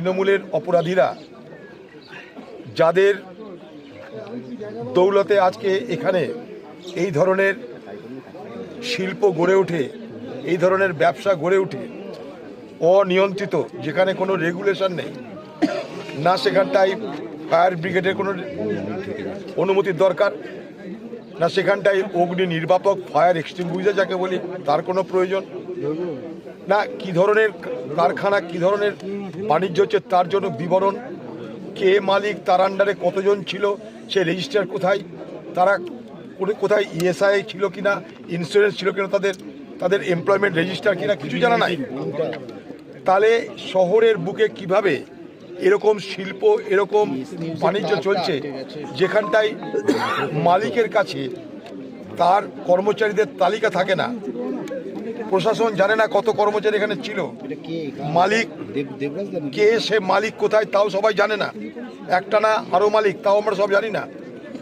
তৃণমূলের অপরাধীরা যাদের দৌলতে আজকে এখানে এই ধরনের শিল্প গড়ে ওঠে, এই ধরনের ব্যবসা গড়ে ওঠে অনিয়ন্ত্রিত, যেখানে কোনো রেগুলেশন নেই, না সেখানটায় ফায়ার ব্রিগেডের কোনো অনুমতির দরকার, না সেখানটায় অগ্নি নির্বাপক ফায়ার এক্সটিংগুইজার যাকে বলি তার কোনো প্রয়োজন, না কি ধরনের কারখানা কি ধরনের বাণিজ্য হচ্ছে তার জন্য বিবরণ, কে মালিক, তার আন্ডারে কতজন ছিল, সে রেজিস্টার কোথায়, তারা কোথায় ইএসআই ছিল কিনা, ইন্স্যুরেন্স ছিল কিনা, তাদের এমপ্লয়মেন্ট রেজিস্টার কিনা, কিছু জানা নাই। তাহলে শহরের বুকে কিভাবে এরকম শিল্প এরকম বাণিজ্য চলছে যেখানটায় মালিকের কাছে তার কর্মচারীদের তালিকা থাকে না, প্রশাসন জানে না কত কর্মচারী এখানে ছিল, মালিক কে, সে মালিক কোথায় তাও সবাই জানে না, একটা না আরও মালিক তাও আমরা সব জানি না।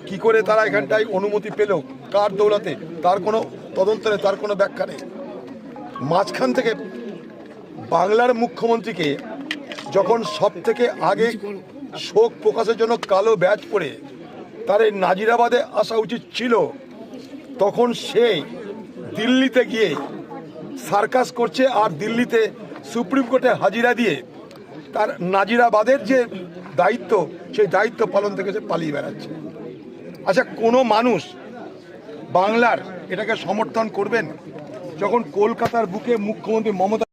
কি করে তারা এখানটায় অনুমতি পেল, কার দৌলতে, তার কোনো তদন্ত নেই, তার কোনো ব্যাখ্যা নেই। মাঝখান থেকে বাংলার মুখ্যমন্ত্রীকে যখন সব থেকে আগে শোক প্রকাশের জন্য কালো ব্যাজ পরে তার এই নাজিরাবাদে আসা উচিত ছিল, তখন সে দিল্লিতে গিয়ে সার্কাস করছে আর দিল্লিতে সুপ্রিম কোর্টে হাজিরা দিয়ে তার নাজিরাবাদের যে দায়িত্ব সেই দায়িত্ব পালন থেকে সে পালিয়ে বেড়াচ্ছে। আচ্ছা, কোনো মানুষ বাংলার এটাকে সমর্থন করবেন যখন কলকাতার বুকে মুখ্যমন্ত্রী মমতা